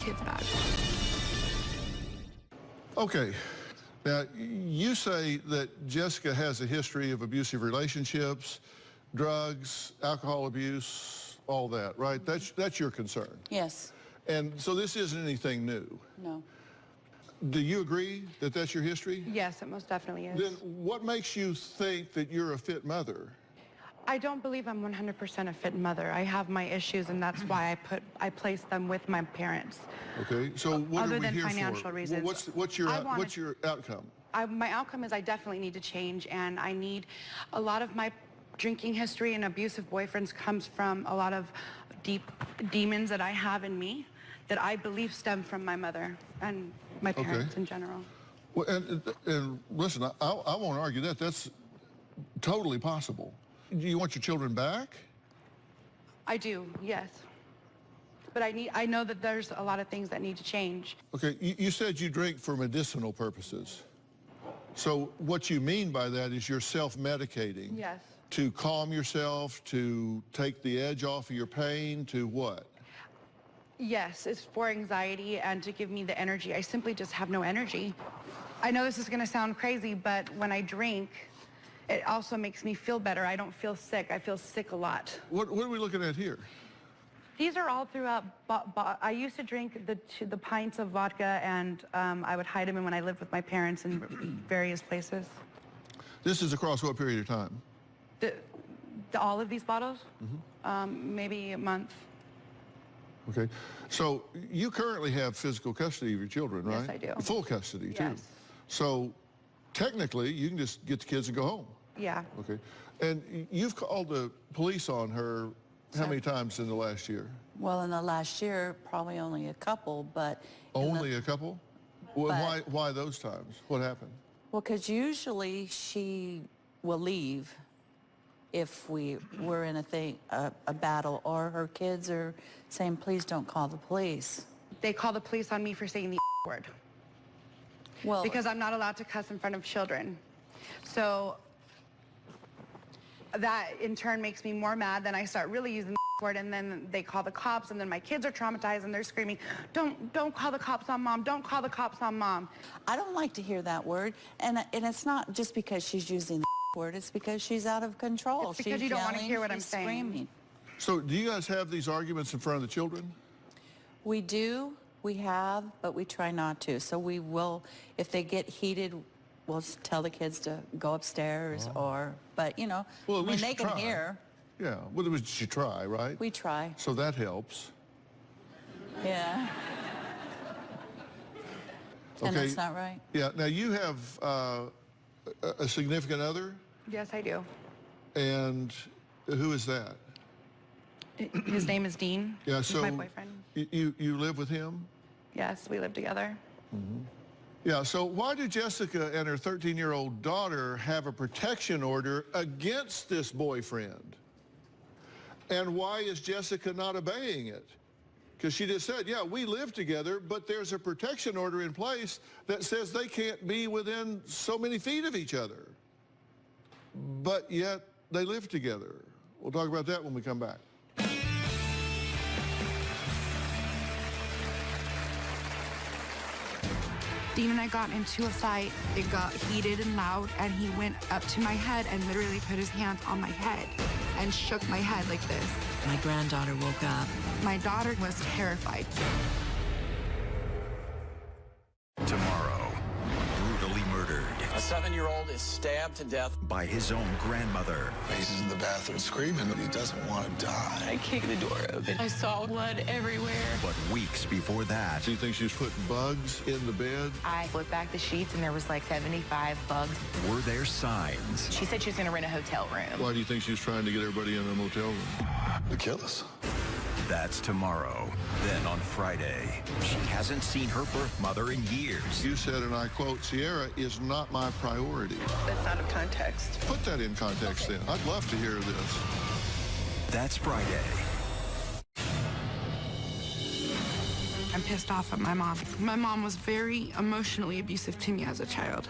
kids back. Okay. Now, you say that Jessica has a history of abusive relationships, drugs, alcohol abuse, all that, right? That's your concern. Yes. And so this isn't anything new. No. Do you agree that that's your history? Yes, it most definitely is. Then what makes you think that you're a fit mother? I don't believe I'm 100% a fit mother. I have my issues, and that's why I place them with my parents. Okay, so what Other are we than here financial for? reasons. Well, what's your outcome? My outcome is I definitely need to change, and I need a lot of my drinking history and abusive boyfriends comes from a lot of deep demons that I have in me that I believe stem from my mother and my parents in general. Well, and listen, I won't argue that. That's totally possible. Do you want your children back? I do, yes. But I know that there's a lot of things that need to change. Okay, you said you drink for medicinal purposes. So what you mean by that is you're self-medicating. Yes. To calm yourself, to take the edge off of your pain, to what? Yes, it's for anxiety and to give me the energy. I simply just have no energy. I know this is going to sound crazy, but when I drink, it also makes me feel better. I don't feel sick. I feel sick a lot. What are we looking at here? These are all throughout. I used to drink the pints of vodka, and I would hide them in when I lived with my parents in various places. This is across what period of time? All of these bottles? Maybe a month. Okay. So you currently have physical custody of your children, right? Yes, I do. Full custody, too. Yes. So technically, you can just get the kids and go home. Yeah. Okay. And you've called the police on her how many times in the last year? Well, in the last year, probably only a couple, but... Only a couple? Well, why those times? What happened? Well, because usually she will leave if we're in a battle, or her kids are saying, please don't call the police. They call the police on me for saying the word. Well, because I'm not allowed to cuss in front of children. So that in turn makes me more mad. Then I start really using the word, and then they call the cops, and then my kids are traumatized and they're screaming, don't call the cops on mom, don't call the cops on mom. I don't like to hear that word, and it's not just because she's using the word, it's because she's out of control. It's because she's you don't want to yelling, hear what I'm she's saying. Screaming. So do you guys have these arguments in front of the children? We do, we have, but we try not to. So we will, if they get heated, we'll tell the kids to go upstairs but you know, well, when they can hear. Yeah, well, it was you try, right? We try. So that helps. Yeah. And that's not right. Yeah, now you have a significant other? Yes, I do. And who is that? His name is Dean. Yeah, He's so my boyfriend. You live with him? Yes, we live together. Yeah, so why did Jessica and her 13-year-old daughter have a protection order against this boyfriend? And why is Jessica not obeying it? Because she just said, yeah, we live together, but there's a protection order in place that says they can't be within so many feet of each other. But yet they live together. We'll talk about that when we come back. Dean and I got into a fight. It got heated and loud, and he went up to my head and literally put his hands on my head and shook my head like this. My granddaughter woke up. My daughter was terrified. Tomorrow, brutally murdered. A 7-year-old is stabbed to death by his own grandmother. He's in the bathroom screaming, but he doesn't want to die. I kicked the door open. I saw blood everywhere. But weeks before that, Do you think she was putting bugs in the bed? I flipped back the sheets and there was like 75 bugs. were there signs She said she was going to rent a hotel room. Why do you think she was trying to get everybody in a motel room? To kill us. That's tomorrow. Then on Friday, she hasn't seen her birth mother in years. You said, and I quote, Sierra is not my priority. That's out of context. Put that in context then. I'd love to hear this. That's Friday. I'm pissed off at my mom. My mom was very emotionally abusive to me as a child.